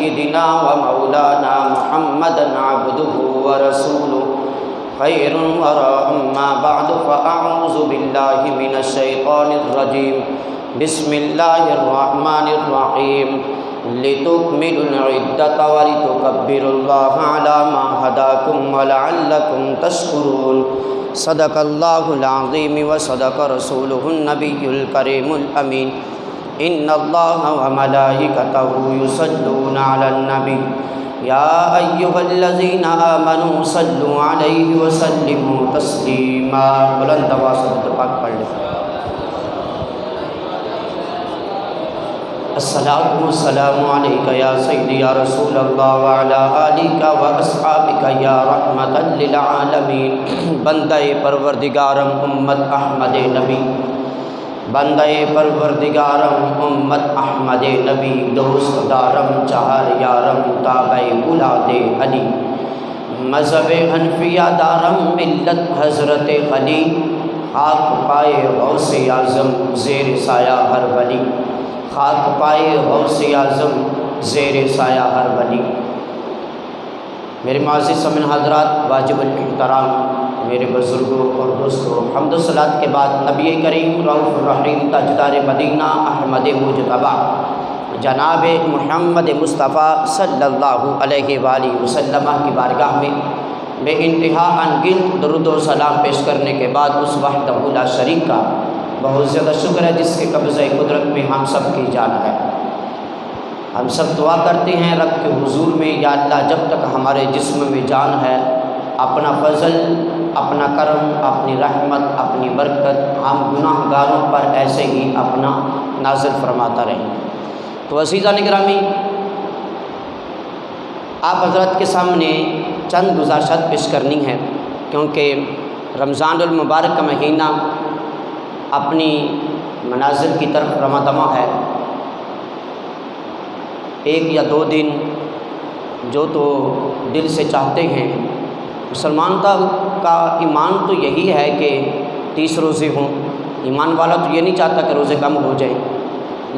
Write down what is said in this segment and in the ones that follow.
سيدنا ومولانا محمدا عبده ورسوله خير الورى أما بعد فأعوذ بالله من الشيطان الرجيم بسم الله الرحمن الرحيم لتكملوا العدة ولتكبروا الله على ما هداكم ولعلكم تشكرون صدق الله العظيم وصدق رسوله النبي الكريم الأمين إن الله وملائكته يصلون على النبي يا أيها الذين آمنوا صلوا عليه وسلموا تسليما بلند آواز پاک پڑھ لیں الصلاة والسلام عليك يا سيدي يا رسول الله وعلى آلك وأصحابك يا رحمة للعالمين بندہ پروردگارم امت احمد نبی بندہ پروردگارم امت احمد نبی دوست دارم چہر یارم تابع اولاد علی مذہب حنفیہ دارم ملت حضرت علی خاک پائے غوث اعظم زیر سایہ ہر ولی خاک پائے غوث اعظم زیر سایہ ہر ولی میرے معزز سامعین حضرات، واجب الاحترام میرے بزرگوں اور دوستوں، حمد و صلوات کے بعد نبی کریم رؤوف الرحیم تاجدار مدینہ احمد مجتبی جناب محمد مصطفیٰ صلی اللہ علیہ وآلہ وسلم کی بارگاہ میں بے انتہا انگن درود و سلام پیش کرنے کے بعد اس وحدہ لا شریک کا بہت زیادہ شکر ہے جس کے قبضہ قدرت میں ہم سب کی جان ہے۔ ہم سب دعا کرتے ہیں رب کے حضور میں، یا اللہ جب تک ہمارے جسم میں جان ہے اپنا فضل، اپنا کرم، اپنی رحمت، اپنی برکت ہم گناہ گاروں پر ایسے ہی اپنا نازل فرماتا رہے۔ تو عزیزان گرامی، آپ حضرات کے سامنے چند گزارشات پیش کرنی ہے، کیونکہ رمضان المبارک کا مہینہ اپنی منازل کی طرف رواں ہے۔ ایک یا دو دن جو تو دل سے چاہتے ہیں، مسلمان کا ایمان تو یہی ہے کہ 30 روزے ہوں، ایمان والا تو یہ نہیں چاہتا کہ روزے کم ہو جائیں،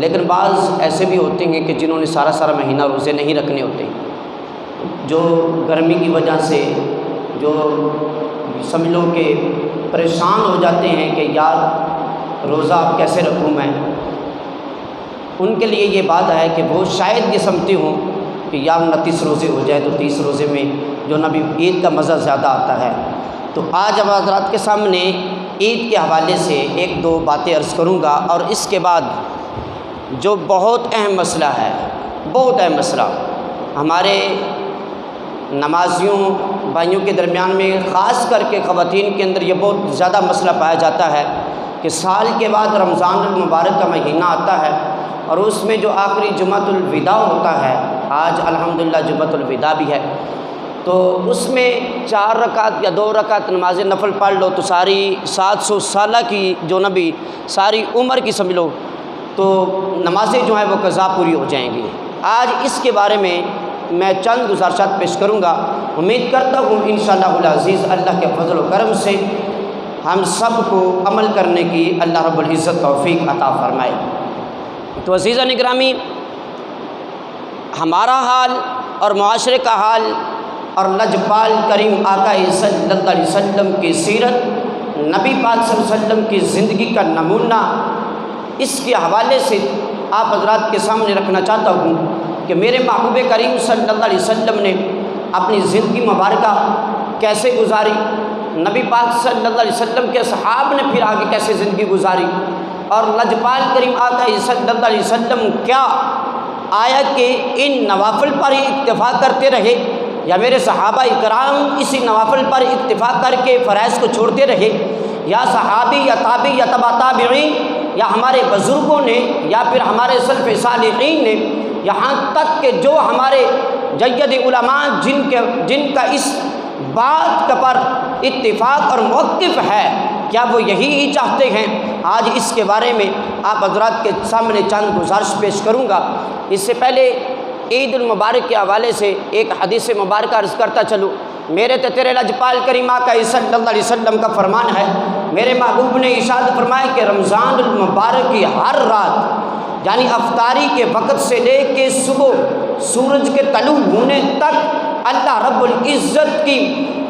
لیکن بعض ایسے بھی ہوتے ہیں کہ جنہوں نے سارا مہینہ روزے نہیں رکھنے ہوتے، جو گرمی کی وجہ سے جو سمجھ لو کہ پریشان ہو جاتے ہیں کہ یار روزہ اب کیسے رکھوں میں، ان کے لیے یہ بات ہے کہ وہ شاید یہ سمجھتے ہوں کہ یا 29 روزے ہو جائے تو 30 روزے میں جو نبی عید کا مزہ زیادہ آتا ہے۔ تو آج اب حضرات کے سامنے عید کے حوالے سے ایک دو باتیں عرض کروں گا، اور اس کے بعد جو بہت اہم مسئلہ ہے، بہت اہم مسئلہ ہمارے نمازیوں بھائیوں کے درمیان میں، خاص کر کے خواتین کے اندر یہ بہت زیادہ مسئلہ پایا جاتا ہے کہ سال کے بعد رمضان المبارک کا مہینہ آتا ہے اور اس میں جو آخری جمعۃ الوداع ہوتا ہے، آج الحمدللہ جمعۃ الوداع بھی ہے، تو اس میں 4 رکعت یا 2 رکعت نماز نفل پڑھ لو تو ساری 700 سالہ کی جو نبی ساری عمر کی سمجھ لو تو نمازیں جو ہیں وہ قضا پوری ہو جائیں گی۔ آج اس کے بارے میں میں چند گزارشات پیش کروں گا، امید کرتا ہوں انشاءاللہ العزیز اللہ کے فضل و کرم سے ہم سب کو عمل کرنے کی اللہ رب العزت توفیق عطا فرمائے۔ تو عزیزان گرامی، ہمارا حال اور معاشرے کا حال اور لجپال کریم آقا صلی اللہ علیہ وسلم کی سیرت، نبی پاک صلی اللہ علیہ وسلم کی زندگی کا نمونہ، اس کے حوالے سے آپ حضرات کے سامنے رکھنا چاہتا ہوں کہ میرے محبوب کریم صلی اللہ علیہ وسلم نے اپنی زندگی مبارکہ کیسے گزاری، نبی پاک صلی اللہ علیہ وسلم کے صحاب نے پھر آگے کیسے زندگی گزاری، اور لجپال کریم آقا صلی اللہ علیہ وسلم کیا آیا کہ ان نوافل پر ہی اکتفا کرتے رہے، یا میرے صحابہ کرام اسی نوافل پر اکتفا کر کے فرائض کو چھوڑتے رہے، یا صحابی یا تابعی یا تبع تابعین یا ہمارے بزرگوں نے یا پھر ہمارے سلف صالحین نے، یہاں تک کہ جو ہمارے جید علماء جن کا اس بات پر اتفاق اور موقف ہے، کیا وہ یہی چاہتے ہیں؟ آج اس کے بارے میں آپ حضرات کے سامنے چند گزارش پیش کروں گا۔ اس سے پہلے عید المبارک کے حوالے سے ایک حدیث مبارکہ عرض کرتا چلوں۔ میرے تیرے لجپال کریم آقا صلی اللہ علیہ وسلم کا فرمان ہے، میرے محبوب نے ارشاد فرمایا کہ رمضان المبارک کی ہر رات، یعنی افطاری کے وقت سے لے کے صبح سورج کے طلوع ہونے تک اللہ رب العزت کی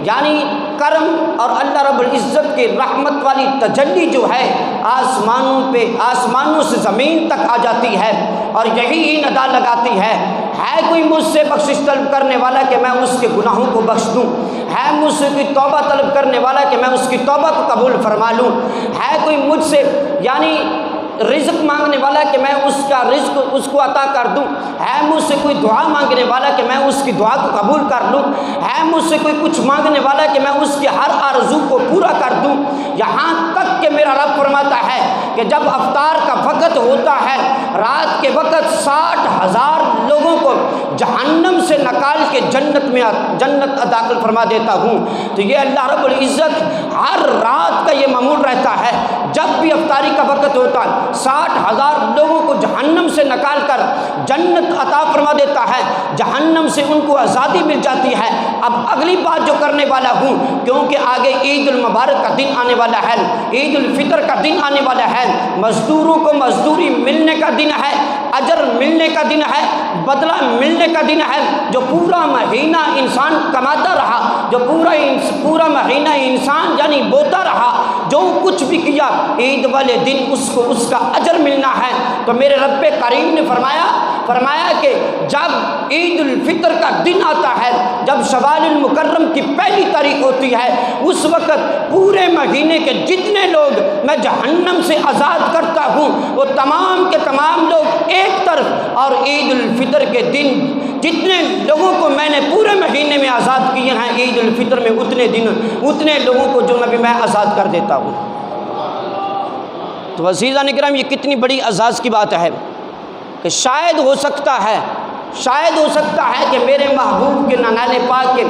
یعنی کرم اور اللہ رب العزت کی رحمت والی تجلی جو ہے آسمانوں سے زمین تک آ جاتی ہے اور یہی ندا لگاتی ہے کوئی مجھ سے بخشش طلب کرنے والا کہ میں اس کے گناہوں کو بخش دوں، ہے مجھ سے کوئی توبہ طلب کرنے والا کہ میں اس کی توبہ کو قبول فرما لوں، ہے کوئی مجھ سے یعنی رزق مانگنے والا کہ میں اس کا رزق اس کو عطا کر دوں، ہے مجھ سے کوئی دعا مانگنے والا کہ میں اس کی دعا کو قبول کر لوں، ہے مجھ سے کوئی کچھ مانگنے والا کہ میں اس کی ہر آرزو کو پورا کر دوں، یہاں تک کہ میرا رب فرماتا ہے کہ جب افطار کا وقت ہوتا ہے رات کے وقت 60,000 لوگوں کو جہنم سے نکال کے جنت داخل فرما دیتا ہوں۔ تو یہ اللہ رب العزت ہر رات کا یہ معمول رہتا ہے، جب بھی افطاری کا وقت ہوتا ہے 60,000 لوگوں کو جہنم سے نکال کر جنت عطا فرما دیتا ہے، جہنم سے ان کو آزادی مل جاتی ہے۔ اب اگلی بات جو کرنے والا ہوں، کیونکہ آگے عید المبارک کا دن آنے والا ہے، عید الفطر کا دن آنے والا ہے، مزدوروں کو مزدوری ملنے کا دن ہے، اجر ملنے کا دن ہے، بدلہ ملنے کا دن ہے۔ جو پورا مہینہ انسان کماتا رہا، جو پورا مہینہ انسان یعنی بوتا رہا، جو کچھ بھی کیا عید والے دن اس کو اس کا اجر ملنا ہے۔ تو میرے رب کریم نے فرمایا کہ جب عید الفطر کا دن آتا ہے، جب شوال المکرم کی پہلی تاریخ ہوتی ہے، اس وقت پورے مہینے کے جتنے لوگ میں جہنم سے آزاد کرتا ہوں وہ تمام کے تمام لوگ ایک طرف، اور عید الفطر کے دن جتنے لوگوں کو میں نے پورے مہینے میں آزاد کیے ہیں عید الفطر میں اتنے لوگوں کو جو میں آزاد کر دیتا ہوں۔ تو عزیزان کرام یہ کتنی بڑی اعزاز کی بات ہے کہ شاید ہو سکتا ہے کہ میرے محبوب کے ننال پاک کے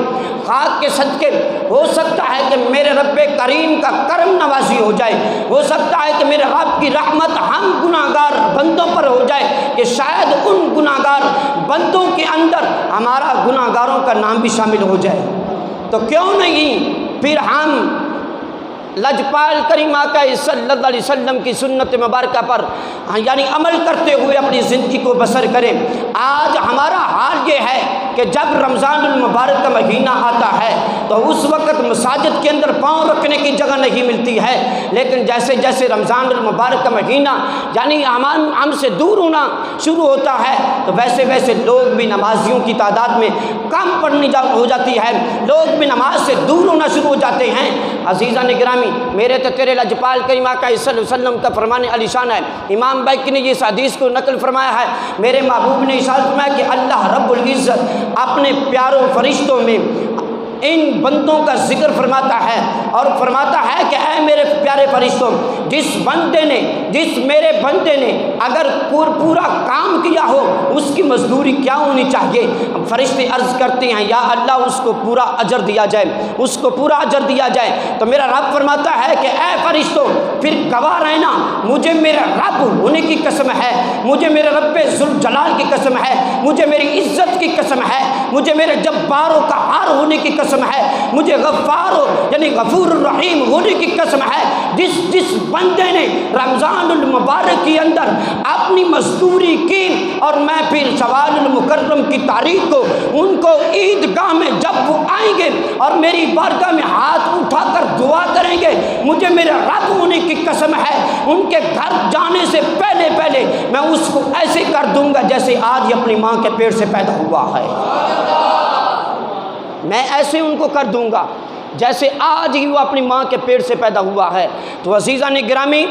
خاک کے صدقے ہو سکتا ہے کہ میرے رب کریم کا کرم نوازی ہو جائے، ہو سکتا ہے کہ میرے رب کی رحمت ہم گناہگار بندوں پر ہو جائے، کہ شاید ان گناہگار بندوں کے اندر ہمارا گناہگاروں کا نام بھی شامل ہو جائے۔ تو کیوں نہیں پھر ہم لجپال کریم آقا صلی اللہ علیہ وسلم کی سنت مبارکہ پر یعنی عمل کرتے ہوئے اپنی زندگی کو بسر کریں۔ آج ہمارا حال یہ ہے کہ جب رمضان المبارک کا مہینہ آتا ہے تو اس وقت مساجد کے اندر پاؤں رکھنے کی جگہ نہیں ملتی ہے، لیکن جیسے جیسے رمضان المبارک کا مہینہ یعنی ہم سے دور ہونا شروع ہوتا ہے تو ویسے ویسے لوگ بھی نمازیوں کی تعداد میں کم پڑنی ہو جاتی ہے، لوگ بھی نماز سے دور ہونا شروع ہو جاتے ہیں۔ عزیزان گرامی میرے تو تیرے لجپال کریم آقا صلی اللہ علیہ وسلم کا فرمان علی شان ہے، امام بیکی نے اس حدیث کو نقل فرمایا ہے، میرے محبوب نے ارشاد فرمایا کہ اللہ رب العزت اپنے پیاروں فرشتوں میں ان بندوں کا ذکر فرماتا ہے اور فرماتا ہے کہ اے میرے پیارے فرشتوں، جس میرے بندے نے اگر پورا کام کیا ہو اس کی مزدوری کیا ہونی چاہیے؟ فرشتے عرض کرتے ہیں یا اللہ اس کو پورا اجر دیا جائے، تو میرا رب فرماتا ہے کہ اے فرشتوں پھر گواہ رہنا، مجھے میرا رب ہونے کی قسم ہے، مجھے میرے رب ذوالجلال کی قسم ہے، مجھے میری عزت کی قسم ہے، مجھے میرے جبار و قہار ہونے کی قسم ہے، مجھے غفار یعنی غفور الرحیم ہونے کی قسم ہے، جس بندے نے رمضان المبارک کے اندر اپنی مزدوری کی اور میں پھر شوال المکرم کی تاریخ کو ان کو عیدگاہ میں جب وہ آئیں گے اور میری بارگاہ میں ہاتھ اٹھا کر دعا کریں گے، مجھے میرے رب ہونے کی قسم ہے ان کے گھر جانے سے پہلے میں اس کو ایسے کر دوں گا جیسے آج ہی اپنی ماں کے پیٹ سے پیدا ہوا ہے، میں ایسے ان کو کر دوں گا جیسے آج ہی وہ اپنی ماں کے پیٹ سے پیدا ہوا ہے۔ تو عزیزان گرامی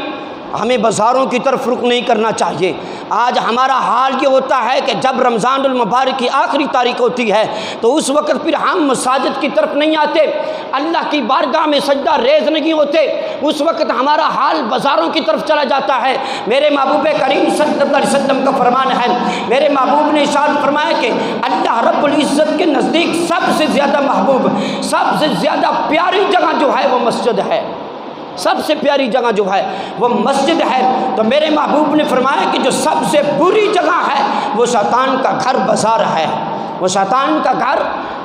ہمیں بازاروں کی طرف رخ نہیں کرنا چاہیے۔ آج ہمارا حال یہ ہوتا ہے کہ جب رمضان المبارک کی آخری تاریخ ہوتی ہے تو اس وقت پھر ہم مساجد کی طرف نہیں آتے، اللہ کی بارگاہ میں سجدہ ریز نہیں ہوتے، اس وقت ہمارا حال بازاروں کی طرف چلا جاتا ہے۔ میرے محبوب کریم صلی اللہ علیہ وسلم کا فرمان ہے، میرے محبوب نے ارشاد فرمایا کہ اللہ رب العزت کے نزدیک سب سے زیادہ محبوب، سب سے زیادہ پیاری جگہ جو ہے وہ مسجد ہے، سب سے پیاری جگہ جو ہے وہ مسجد ہے۔ تو میرے محبوب نے فرمایا کہ جو سب سے بری جگہ ہے وہ شیطان کا گھر بازار ہے، وہ شیطان کا گھر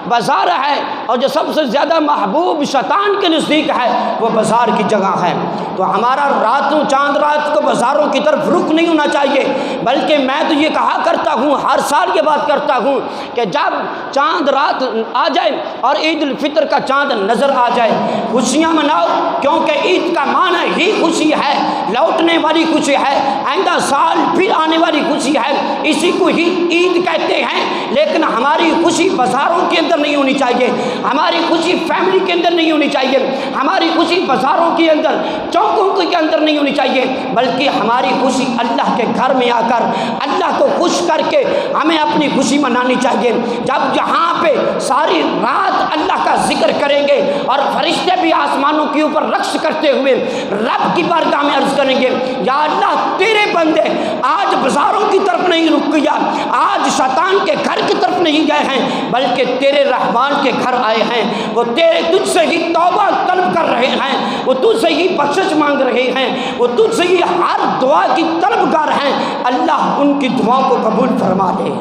بازار ہے، اور جو سب سے زیادہ محبوب شیطان کے نزدیک ہے وہ بازار کی جگہ ہے۔ تو ہمارا راتوں چاند رات کو بازاروں کی طرف رخ نہیں ہونا چاہیے، بلکہ میں تو یہ کہا کرتا ہوں، ہر سال یہ بات کرتا ہوں کہ جب چاند رات آ جائے اور عید الفطر کا چاند نظر آ جائے، خوشیاں مناؤ، کیونکہ عید کا معنی ہی خوشی ہے، لوٹنے والی خوشی ہے، آئندہ سال پھر آنے والی خوشی ہے، اسی کو ہی عید کہتے ہیں۔ لیکن ہماری خوشی بازاروں کے اندر نہیں ہونی چاہیے، ہماری خوشی فیملی کے اندر نہیں ہونی چاہیے، ہماری خوشی بازاروں کے اندر چوکوں کے اندر نہیں ہونی چاہیے، بلکہ ہماری خوشی اللہ کے گھر میں آ کر اللہ کو خوش کر کے ہمیں اپنی خوشی منانی چاہیے۔ جب یہاں پہ ساری رات اللہ کا ذکر کریں گے اور فرشتے بھی آسمانوں کے اوپر رقص کرتے ہوئے رب کی بارگاہ میں عرض کریں گے، یا اللہ تیرے بندے آج بازاروں کی طرف نہیں رک گیا، آج شیطان کے گھر کی طرف نہیں گئے ہیں، بلکہ تیرے رحمان کے گھر آئے ہیں، وہ تیرے تجھ سے ہی توبہ طلب کر رہے ہیں، وہ تجھ سے ہی بخشش مانگ رہے ہیں، وہ تجھ سے ہی ہر دعا کی طلبگار ہیں، اللہ ان کی دعاؤں کو قبول فرما لے۔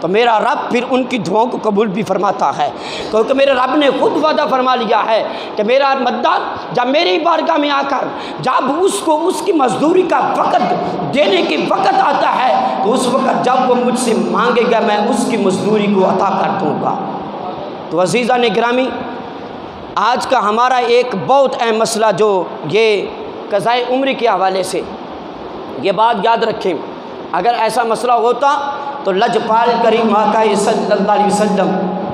تو میرا رب پھر ان کی دعاؤں کو قبول بھی فرماتا ہے، کیونکہ میرے رب نے خود وعدہ فرما لیا ہے کہ میرا مدد جب میری بارگاہ میں آ کر جب اس کو اس کی مزدوری کا وقت دینے کی وقت آتا ہے تو اس وقت جب وہ مجھ سے مانگے گا میں اس کی مزدوری کو عطا کر دوں گا۔ تو عزیزان گرامی، آج کا ہمارا ایک بہت اہم مسئلہ جو یہ قضاء عمری کے حوالے سے، یہ بات یاد رکھیں، اگر ایسا مسئلہ ہوتا تو لجپال کریم آقا صلی اللہ علیہ وسلم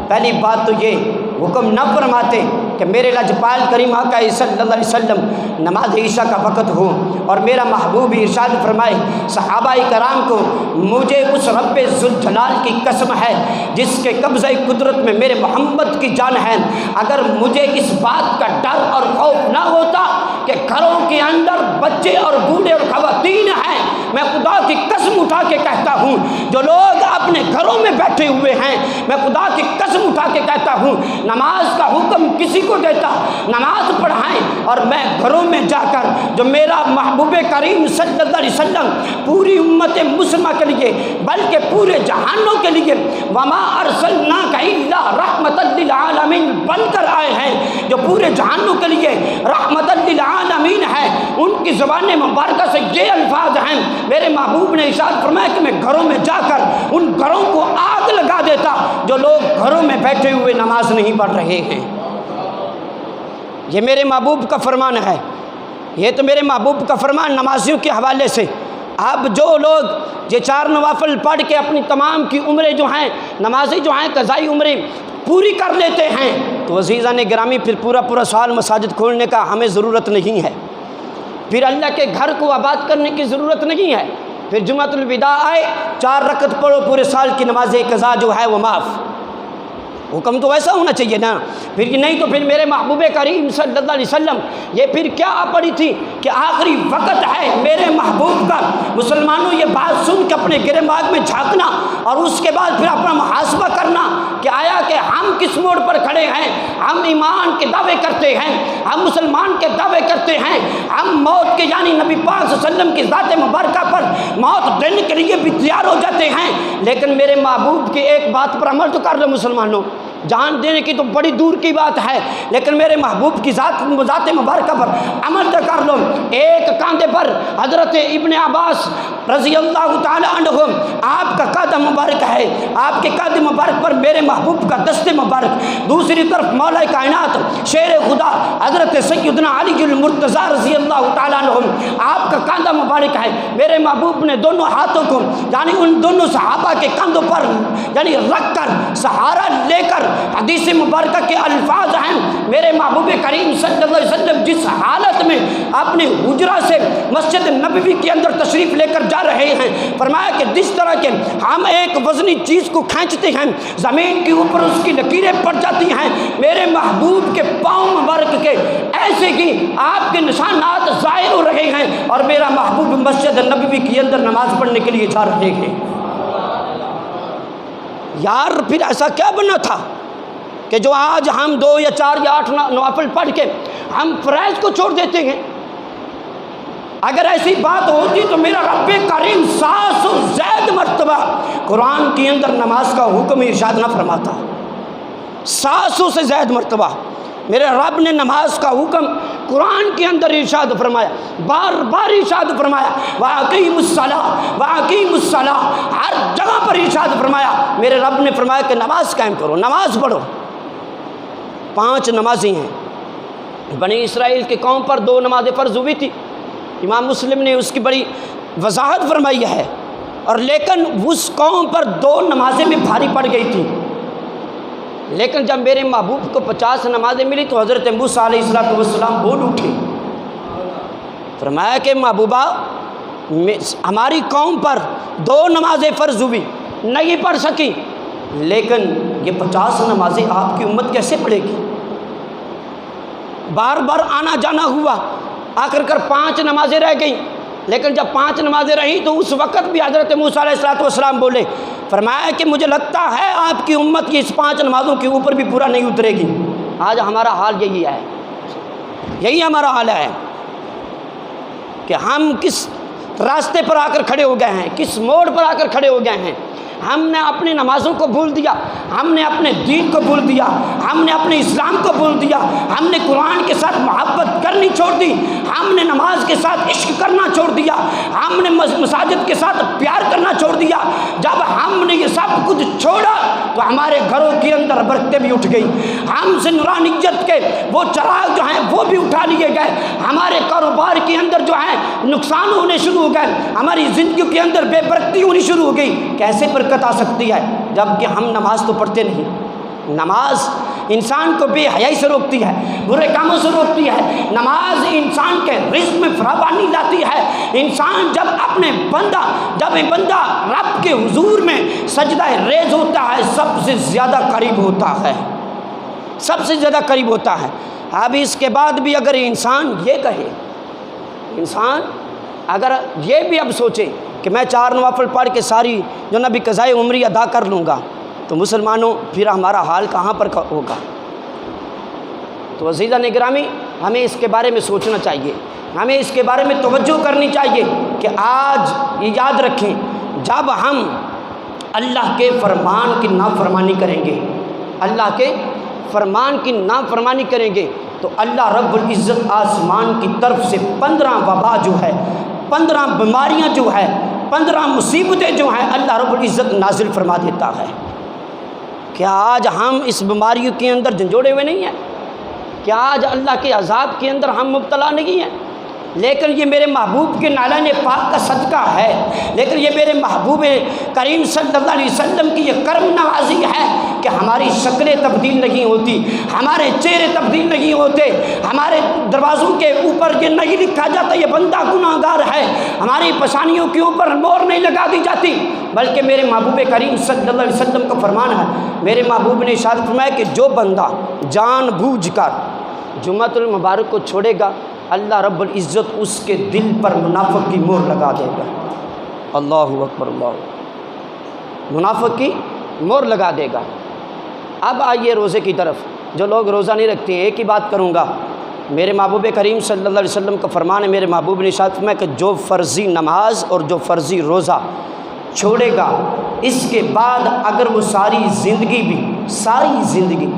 پہلی بات تو یہ حکم نہ فرماتے کہ میرے لجپال کریم آقا صلی اللہ علیہ وسلم نماز عشاء کا وقت ہو، اور میرا محبوب ارشاد فرمائے صحابہ کرام کو، مجھے اس رب ذوالجلال کی قسم ہے جس کے قبضہ قدرت میں میرے محمد کی جان ہے، اگر مجھے اس بات کا ڈر اور خوف نہ ہوتا کہ گھروں کے اندر بچے اور بوڑھے اور خواتین ہیں، میں خدا کی قسم اٹھا کے کہتا ہوں جو لوگ اپنے گھروں میں بیٹھے ہوئے ہیں، میں خدا کی قسم اٹھا کے کہتا ہوں نماز کا حکم کسی کو دیتا نماز پڑھائیں، اور میں گھروں میں جا کر جو میرا محبوب کریم صلی اللہ علیہ وسلم پوری امت مسلمہ کے لیے بلکہ پورے جہانوں کے لیے وما ارسلناک الا رحمۃ للعالمین بن کر آئے ہیں، جو پورے جہانوں کے لیے رحمۃ للعالمین ہے، ان کی زبان مبارکہ سے یہ الفاظ ہیں، میرے محبوب نے ارشاد فرمایا کہ میں گھروں میں جا کر ان گھروں کو آگ لگا دیتا جو لوگ گھروں میں بیٹھے ہوئے نماز نہیں پڑھ رہے ہیں۔ یہ میرے محبوب کا فرمان ہے، یہ تو میرے محبوب کا فرمان نمازیوں کے حوالے سے۔ اب جو لوگ یہ 4 نوافل پڑھ کے اپنی تمام کی عمریں جو ہیں نمازی جو ہیں قضائی عمریں پوری کر لیتے ہیں، تو عزیزان گرامی پھر پورا سال مساجد کھولنے کا ہمیں ضرورت نہیں ہے، پھر اللہ کے گھر کو آباد کرنے کی ضرورت نہیں ہے، پھر جمعۃ الوداع آئے 4 رکعت پڑھو، پورے سال کی نماز قضا جو ہے وہ معاف۔ حکم تو ایسا ہونا چاہیے نا، پھر نہیں تو پھر میرے محبوب کریم صلی اللہ علیہ وسلم یہ پھر کیا پڑی تھی کہ آخری وقت ہے میرے محبوب کا، مسلمانوں یہ بات سن کے اپنے گریباں میں جھانکنا اور اس کے بعد پھر اپنا محاسبہ کرنا کہ آیا کہ ہم کس موڑ پر کھڑے ہیں، ہم ایمان کے دعوے کرتے ہیں، ہم مسلمان کے دعوے کرتے ہیں، ہم موت کے یعنی نبی پاک صلی اللہ علیہ وسلم کی ذات مبارکہ پر موت دینے کے لیے بھی تیار ہو جاتے ہیں، لیکن میرے محبوب کی ایک بات پر عمل تو کر لو مسلمانوں، جان دینے کی تو بڑی دور کی بات ہے، لیکن میرے محبوب کی ذات مبارکہ پر عمل تو کر لو۔ ایک کاندھے پر حضرت ابن عباس رضی اللہ تعالی عنہ آپ کا قدم مبارک ہے، آپ کے قدم مبارک پر میرے محبوب کا دست مبارک، دوسری طرف مولا کائنات شیر خدا حضرت سیدنا علی المرتضیٰ رضی اللہ تعالی عنہ آپ کا کاندھا مبارک ہے، میرے محبوب نے دونوں ہاتھوں کو یعنی ان دونوں صحابہ کے کندھوں پر یعنی رکھ کر سہارا لے کر حدیث مبارکہ کے الفاظ ہیں، میرے محبوب کریم صلی اللہ علیہ وسلم جس حالت میں اپنے حجرہ سے مسجد نبوی کے اندر تشریف لے کر جا رہے ہیں، فرمایا کہ جس طرح کے ہم ایک وزنی چیز کو کھینچتے ہیں زمین کے اوپر اس کی لکیریں پڑ جاتی ہیں، میرے محبوب کے پاؤں مبارک کے ایسے ہی آپ کے نشانات ظاہر ہو رہے ہیں، اور میرا محبوب مسجد نبوی کے اندر نماز پڑھنے کے لیے جا رہے ہیں۔ یار پھر ایسا کیا بنا تھا کہ جو آج ہم 2 یا 4 یا 8 نوافل پڑھ کے ہم فرائض کو چھوڑ دیتے ہیں؟ اگر ایسی بات ہوتی تو میرا رب کریم 7 سے زائد مرتبہ قرآن کے اندر نماز کا حکم ارشاد نہ فرماتا۔ 700 سے زائد مرتبہ میرے رب نے نماز کا حکم قرآن کے اندر ارشاد فرمایا، بار بار ارشاد فرمایا، وَأَقِیمُوا الصَّلَاةَ وَأَقِیمُوا الصَّلَاةَ، ہر جگہ پر ارشاد فرمایا۔ میرے رب نے فرمایا کہ نماز قائم کرو، نماز پڑھو۔ 5 نمازیں ہیں۔ بنی اسرائیل کی قوم پر 2 نمازیں فرض ہوئی تھی، امام مسلم نے اس کی بڑی وضاحت فرمائی ہے، اور لیکن اس قوم پر 2 نمازیں بھی بھاری پڑ گئی تھیں۔ لیکن جب میرے محبوب کو 50 نمازیں ملی تو حضرت موسیٰ علیہ السلام بول اٹھے، فرمایا کہ محبوبہ ہماری قوم پر 2 نمازیں فرض ہوئی، نہیں پڑھ سکی، لیکن یہ 50 نمازیں آپ کی امت کیسے پڑھے گی؟ بار بار آنا جانا ہوا، آخر کر 5 نمازیں رہ گئیں۔ لیکن جب 5 نمازیں رہیں تو اس وقت بھی حضرت موسیٰ علیہ السلام بولے، فرمایا کہ مجھے لگتا ہے آپ کی امت کی اس 5 نمازوں کے اوپر بھی پورا نہیں اترے گی۔ آج ہمارا حال یہی ہے، یہی ہمارا حال ہے کہ ہم کس راستے پر آ کر کھڑے ہو گئے ہیں، کس موڑ پر آ کر کھڑے ہو گئے ہیں۔ ہم نے اپنی نمازوں کو بھول دیا، ہم نے اپنے دین کو بھول دیا، ہم نے اپنے اسلام کو بھول دیا، ہم نے قرآن کے ساتھ محبت کرنی چھوڑ دی، ہم نے نماز کے ساتھ عشق کرنا چھوڑ دیا، ہم نے مساجد کے ساتھ پیار کرنا چھوڑ دیا۔ جب ہم نے یہ سب کچھ چھوڑا تو ہمارے گھروں کے اندر برکتیں بھی اٹھ گئی، ہم سے نورانیت کے وہ چراغ جو ہیں وہ بھی اٹھا لیے گئے، ہمارے کاروبار کے اندر جو ہے نقصان ہونے شروع ہو گئے، ہماری زندگی کے اندر بے برکتی ہونی شروع ہو گئی۔ کیسے برکت آ سکتی ہے جب کہ ہم نماز تو پڑھتے نہیں؟ نماز انسان کو بے حیائی سے روکتی ہے، برے کاموں سے روکتی ہے، نماز انسان کے رزق میں فراوانی لاتی ہے۔ انسان جب بندہ رب کے حضور میں سجدہ ریز ہوتا ہے، سب سے زیادہ قریب ہوتا ہے، سب سے زیادہ قریب ہوتا ہے۔ اب اس کے بعد بھی اگر انسان یہ کہے، انسان اگر یہ بھی اب سوچے کہ میں 4 نوافل پڑھ کے ساری جو نبی قضائے عمری ادا کر لوں گا، تو مسلمانوں پھر ہمارا حال کہاں پر ہوگا؟ تو عزیزان گرامی، ہمیں اس کے بارے میں سوچنا چاہیے، ہمیں اس کے بارے میں توجہ کرنی چاہیے کہ آج یہ یاد رکھیں، جب ہم اللہ کے فرمان کی نافرمانی کریں گے، اللہ کے فرمان کی نافرمانی کریں گے، تو اللہ رب العزت آسمان کی طرف سے 15 وبا جو ہے، 15 بیماریاں جو ہے، 15 مصیبتیں جو ہیں اللہ رب العزت نازل فرما دیتا ہے۔ کیا آج ہم اس بیماریوں کے اندر جھنجھوڑے ہوئے نہیں ہیں؟ کیا آج اللہ کے عذاب کے اندر ہم مبتلا نہیں ہیں؟ لیکن یہ میرے محبوب کے نالان پاک کا صدقہ ہے، لیکن یہ میرے محبوب کریم صلی اللہ علیہ وسلم کی یہ کرم نوازی ہے کہ ہماری شکلیں تبدیل نہیں ہوتی، ہمارے چہرے تبدیل نہیں ہوتے، ہمارے دروازوں کے اوپر یہ نہیں لکھا جاتا یہ بندہ گناہ گار ہے، ہماری پشانیوں کے اوپر مہر نہیں لگا دی جاتی، بلکہ میرے محبوب کریم صلی اللہ علیہ وسلم کا فرمان ہے، میرے محبوب نے ارشاد فرمایا کہ جو بندہ جان بوجھ کر جمعۃ المبارک کو چھوڑے گا، اللہ رب العزت اس کے دل پر منافق کی مہر لگا دے گا۔ اللہ اکبر، اللہ، منافق کی مہر لگا دے گا۔ اب آئیے روزے کی طرف۔ جو لوگ روزہ نہیں رکھتے ہیں، ایک ہی بات کروں گا، میرے محبوب کریم صلی اللہ علیہ وسلم کا فرمان ہے، میرے محبوب نے ارشاد فرمایا کہ جو فرضی نماز اور جو فرضی روزہ چھوڑے گا، اس کے بعد اگر وہ ساری زندگی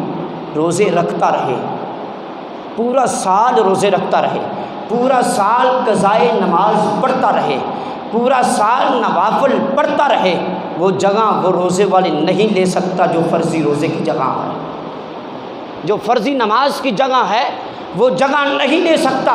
روزے رکھتا رہے، پورا سال روزے رکھتا رہے، پورا سال قضائے نماز پڑھتا رہے، پورا سال نوافل پڑھتا رہے، وہ جگہ وہ روزے والے نہیں لے سکتا جو فرضی روزے کی جگہ ہے، جو فرضی نماز کی جگہ ہے وہ جگہ نہیں لے سکتا،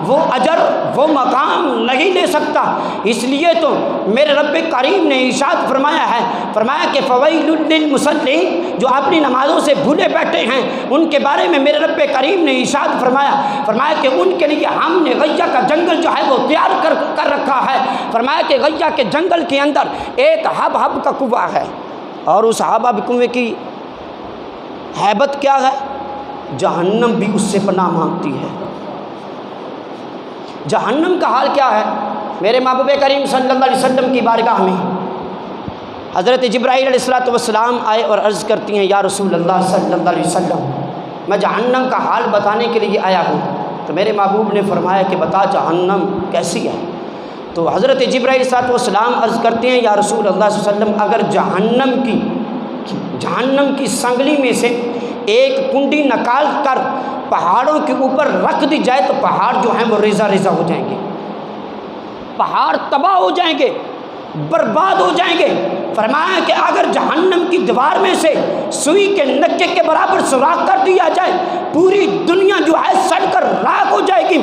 وہ اجر وہ مقام نہیں لے سکتا۔ اس لیے تو میرے رب کریم نے ارشاد فرمایا کہ فویل للمصلین، جو اپنی نمازوں سے بھولے بیٹھے ہیں ان کے بارے میں میرے رب کریم نے ارشاد فرمایا کہ ان کے لیے ہم نے غیہ کا جنگل جو ہے وہ تیار کر رکھا ہے۔ فرمایا کہ غیہ کے جنگل کے اندر ایک ہب کا کنواں ہے، اور اس ہب کنویں کی ہیبت کیا ہے؟ جہنم بھی اس سے پناہ مانگتی ہے۔ جہنم کا حال کیا ہے؟ میرے محبوب کریم صلی اللہ علیہ وسلم کی بارگاہ میں حضرت جبرائیل علیہ السلام آئے اور عرض کرتی ہیں، یا رسول اللہ صلی اللہ علیہ وسلم، میں جہنم کا حال بتانے کے لیے آیا ہوں۔ تو میرے محبوب نے فرمایا کہ بتا جہنم کیسی ہے؟ تو حضرت جبرائیل علیہ السلام عرض کرتے ہیں، یا رسول اللہ صلی اللہ علیہ وسلم، اگر جہنم کی سنگلی میں سے ایک کنڈی نکال کر پہاڑوں کے اوپر رکھ دی جائے تو پہاڑ جو ہیں وہ ریزہ ریزہ ہو جائیں گے، پہاڑ تباہ ہو جائیں گے، برباد ہو جائیں گے۔ فرمایا کہ اگر جہنم کی دیوار میں سے سوئی کے نکے کے برابر سوراخ کر دیا جائے، پوری دنیا جو ہے سڑ کر راکھ ہو جائے گی۔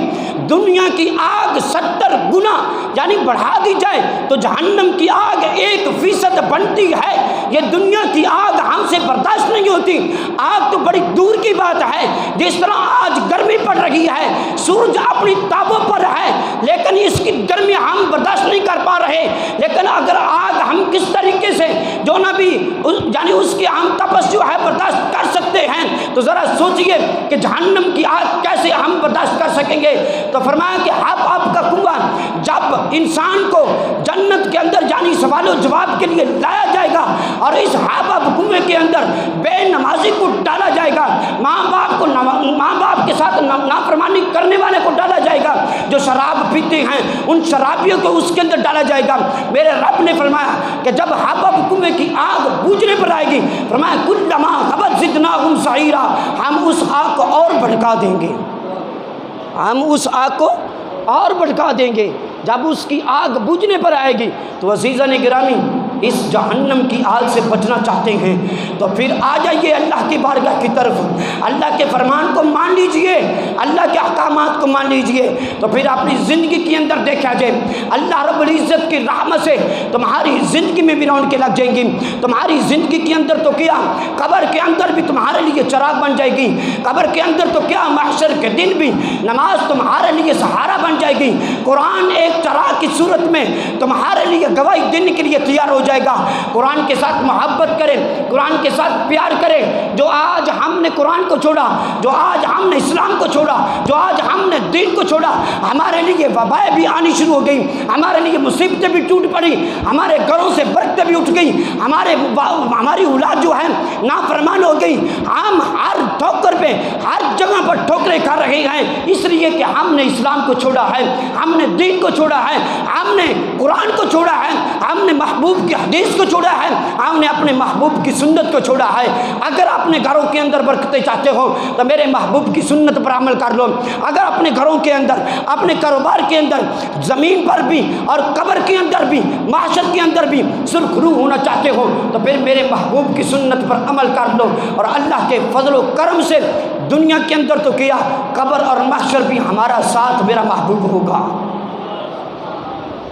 دنیا کی آگ 70 گنا یعنی بڑھا دی جائے تو جہنم کی آگ 1% بنتی ہے۔ یہ دنیا کی آگ ہم سے برداشت نہیں ہوتی۔ آگ تو بڑی دور کی بات ہے، جس طرح آج گرمی پڑ رہی ہے، سورج اپنی تابوں پر ہے، لیکن اس کی گرمی ہم برداشت نہیں کر پا رہے۔ لیکن اگر آگ ہم کس طریقے سے جو نبی یعنی اس کی ہم تپس جو ہے برداشت کر سکتے ہیں، تو ذرا سوچئے کہ جہنم کی آگ کیسے ہم برداشت کر سکیں گے۔ تو فرمایا کہ آپ کا کنواں جب انسان کو جنت کے اندر یعنی سوال و جواب کے لیے لایا جائے گا اور اس آپ کنویں کے اندر بے نمازی کو ڈالا جائے گا، ماں باپ کے ساتھ نافرمانی کرنے والے کو ڈالا جائے گا، جو شراب پیتے ہیں ان شرابیوں کو اس کے اندر ڈالا جائے گا۔ میرے رب نے فرمایا کہ جب حبب کنویں کی آگ بجھنے پر آئے گی، فرمایا کلما خبت زدناہم سعیرا، ہم اس آگ کو اور بھڑکا دیں گے، ہم اس آگ کو اور بھڑکا دیں گے۔ جب اس کی آگ بجھنے پر آئے گی تو عزیزان گرامی اس جہنم کی آگ سے بچنا چاہتے ہیں تو پھر آ جائیے اللہ کی بارگاہ کی طرف، اللہ کے فرمان کو مان لیجئے، اللہ کے احکامات کو مان لیجئے، تو پھر اپنی زندگی کے اندر دیکھا جائے اللہ رب العزت کی رحمت سے تمہاری زندگی میں بھی رونقیں لگ جائیں گی۔ تمہاری زندگی کے اندر تو کیا قبر کے اندر بھی تمہارے لیے چراغ بن جائے گی، قبر کے اندر تو کیا محشر کے دن بھی نماز تمہارے لیے سہارا بن جائے گی۔ قرآن ایک چراغ کی صورت میں تمہارے لیے گواہی دینے کے لیے تیار ہو جائے گا۔ قرآن کے ساتھ محبت کرے، قرآن کے ساتھ پیار کرے۔ جو آج ہم نے قرآن کو چھوڑا، جو آج ہم نے اسلام کو چھوڑا، جو آج ہم نے دین کو چھوڑا، ہمارے لیے وبائیں بھی آنی شروع ہو گئی، ہمارے لیے مصیبتیں بھی ٹوٹ پڑی، ہمارے گھروں سے برکتیں بھی اٹھ گئی، ہماری اولاد جو ہے نافرمان ہو گئی۔ ہم ہر ٹھوکر پہ ہر جگہ پر ٹھوکریں کھا رہے ہیں، اس لیے کہ ہم نے اسلام کو چھوڑا ہے، ہم نے دین کو چھوڑا ہے، ہم نے قرآن کو چھوڑا ہے، ہم نے محبوب کی حدیث کو چھوڑا ہے، ہم نے اپنے محبوب کی سنت کو چھوڑا ہے۔ اگر اپنے گھروں کے اندر برکتیں چاہتے ہو تو میرے محبوب کی سنت پر عمل کر لو۔ اگر اپنے گھروں کے اندر، اپنے کاروبار کے اندر، زمین پر بھی اور قبر کے اندر بھی، معاشر کے اندر بھی سرخ روح ہونا چاہتے ہو تو پھر میرے محبوب کی سنت پر عمل کر لو، اور اللہ کے فضل و کرم سے دنیا کے اندر تو کیا قبر اور محشر بھی ہمارا ساتھ میرا محبوب ہوگا۔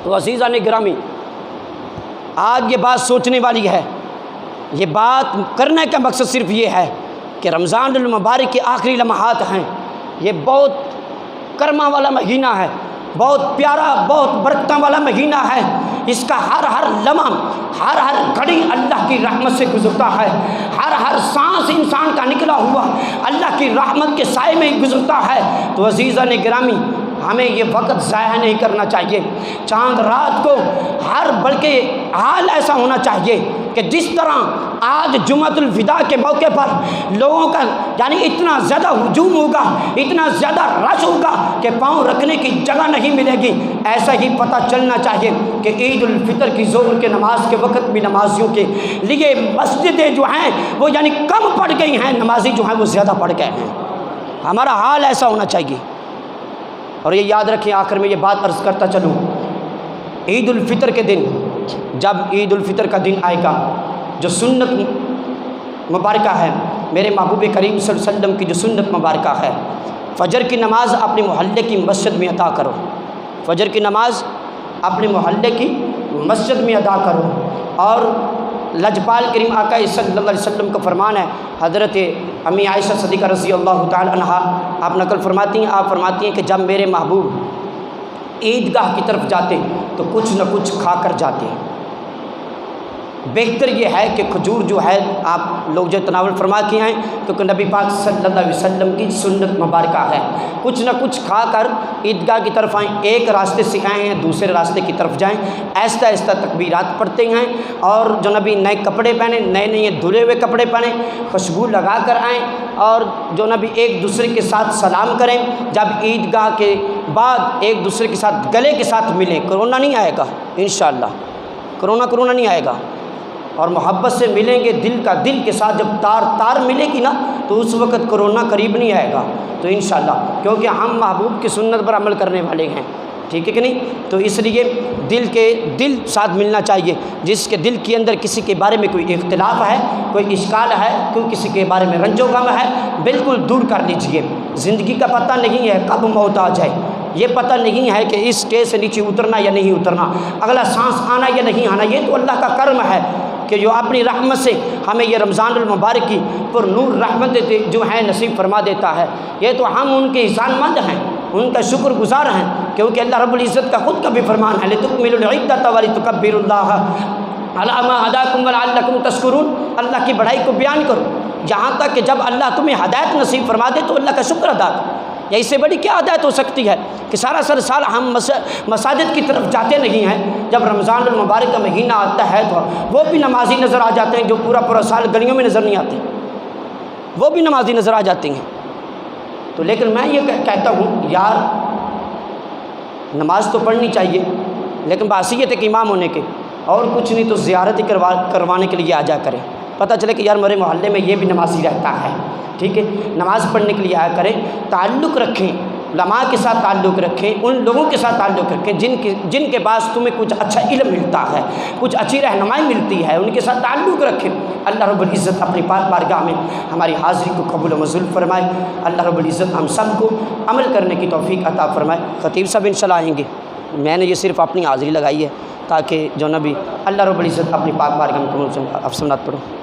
تو عزیزان گرامی آج یہ بات سوچنے والی ہے، یہ بات کرنے کا مقصد صرف یہ ہے کہ رمضان المبارک کے آخری لمحات ہیں، یہ بہت کرما والا مہینہ ہے، بہت پیارا، بہت برکتاں والا مہینہ ہے۔ اس کا ہر لمحہ، ہر گھڑی اللہ کی رحمت سے گزرتا ہے، ہر سانس انسان کا نکلا ہوا اللہ کی رحمت کے سائے میں گزرتا ہے۔ تو عزیزان گرامی ہمیں یہ وقت ضائع نہیں کرنا چاہیے۔ چاند رات کو بلکہ حال ایسا ہونا چاہیے کہ جس طرح آج جمعۃ الوداع کے موقع پر لوگوں کا یعنی اتنا زیادہ ہجوم ہوگا، اتنا زیادہ رش ہوگا کہ پاؤں رکھنے کی جگہ نہیں ملے گی، ایسا ہی پتہ چلنا چاہیے کہ عید الفطر کی ظہر کے نماز کے وقت بھی نمازیوں کے لیے مسجدیں جو ہیں وہ یعنی کم پڑ گئی ہیں، نمازی جو ہیں وہ زیادہ پڑ گئے ہیں۔ ہمارا حال ایسا ہونا چاہیے۔ اور یہ یاد رکھیں، آخر میں یہ بات عرض کرتا چلوں، عید الفطر کے دن جب عید الفطر کا دن آئے گا، جو سنت مبارکہ ہے میرے محبوب کریم صلی اللہ علیہ وسلم کی جو سنت مبارکہ ہے، فجر کی نماز اپنے محلے کی مسجد میں ادا کرو، فجر کی نماز اپنے محلے کی مسجد میں ادا کرو۔ اور لجپال کریم آقا صلی اللہ علیہ وسلم کا فرمان ہے، حضرت امی عائشہ صدیقہ رضی اللہ تعالی عنہا آپ نقل فرماتی ہیں کہ جب میرے محبوب عیدگاہ کی طرف جاتے تو کچھ نہ کچھ کھا کر جاتے۔ بہتر یہ ہے کہ کھجور جو ہے آپ لوگ جو تناول فرما کے ہیں، کیونکہ نبی پاک صلی اللہ علیہ وسلم کی سنت مبارکہ ہے، کچھ نہ کچھ کھا کر عیدگاہ کی طرف آئیں، ایک راستے سے آئے ہیں دوسرے راستے کی طرف جائیں، آہستہ آہستہ تکبیرات پڑھتے ہیں، اور جو نبی نئے کپڑے پہنیں، نئے دھلے ہوئے کپڑے پہنیں، خوشبو لگا کر آئیں، اور جو نبی ایک دوسرے کے ساتھ سلام کریں، جب عیدگاہ کے بعد ایک دوسرے کے ساتھ گلے کے ساتھ ملیں۔ کرونا نہیں آئے گا انشاءاللہ، کرونا نہیں آئے گا، اور محبت سے ملیں گے دل کا دل کے ساتھ، جب تار تار ملے گی نا تو اس وقت کرونا قریب نہیں آئے گا، تو انشاءاللہ، کیونکہ ہم محبوب کی سنت پر عمل کرنے والے ہیں، ٹھیک ہے کہ نہیں؟ تو اس لیے دل کے دل ساتھ ملنا چاہیے۔ جس کے دل کے اندر کسی کے بارے میں کوئی اختلاف ہے، کوئی اشکال ہے، کوئی کسی کے بارے میں رنج و غم ہے، بالکل دور کر لیجئے۔ زندگی کا پتہ نہیں ہے کب موت آ جائے، یہ پتہ نہیں ہے کہ اس اسٹیج سے نیچے اترنا یا نہیں اترنا، اگلا سانس آنا یا نہیں آنا، یہ تو اللہ کا کرم ہے کہ جو اپنی رحمت سے ہمیں یہ رمضان المبارک کی پر نور رحمت جو ہے نصیب فرما دیتا ہے۔ یہ تو ہم ان کے احسان مند ہیں، ان کا شکر گزار ہیں، کیونکہ اللہ رب العزت کا خود کا بھی فرمان ہے لِتُكْمِلُوا الْعِدَّةَ وَلِتُكَبِّرُوا اللَّهَ عَلَىٰ مَا هَدَاكُمْ وَلَعَلَّكُمْ تَشْكُرُونَ۔ اللہ کی بڑائی کو بیان کرو یہاں تک کہ جب اللہ تمہیں ہدایت نصیب فرما دے تو اللہ کا شکر ادا کرو۔ یا اس سے بڑی کیا ہدایت ہو سکتی ہے کہ سارا سال ہم مساجد کی طرف جاتے نہیں ہیں، جب رمضان المبارک کا مہینہ آتا ہے تو وہ بھی نمازی نظر آ جاتے ہیں جو پورا سال گلیوں میں نظر نہیں آتے، وہ بھی نمازی نظر آ جاتے ہیں۔ تو لیکن میں یہ کہتا ہوں یار نماز تو پڑھنی چاہیے، لیکن بحیثیت ایک امام ہونے کے اور کچھ نہیں تو زیارت ہی کروانے کے لیے آ جا کریں، پتہ چلے کہ یار میرے محلے میں یہ بھی نمازی رہتا ہے، ٹھیک ہے؟ نماز پڑھنے کے لیے آیا کریں، تعلق رکھیں، علماء کے ساتھ تعلق رکھیں، ان لوگوں کے ساتھ تعلق رکھیں جن کے پاس تمہیں کچھ اچھا علم ملتا ہے، کچھ اچھی رہنمائی ملتی ہے، ان کے ساتھ تعلق رکھیں۔ اللہ رب العزت اپنی پاک بارگاہ میں ہماری حاضری کو قبول و منظور فرمائے۔ اللہ رب العزت ہم سب کو عمل کرنے کی توفیق عطا فرمائے۔ خطیب صاحب انشاءاللہ آئیں گے، میں نے یہ صرف اپنی حاضری لگائی ہے تاکہ جو نبی اللہ رب العزت اپنی پاک بارگاہ میں قبول۔ افسانات پڑھو۔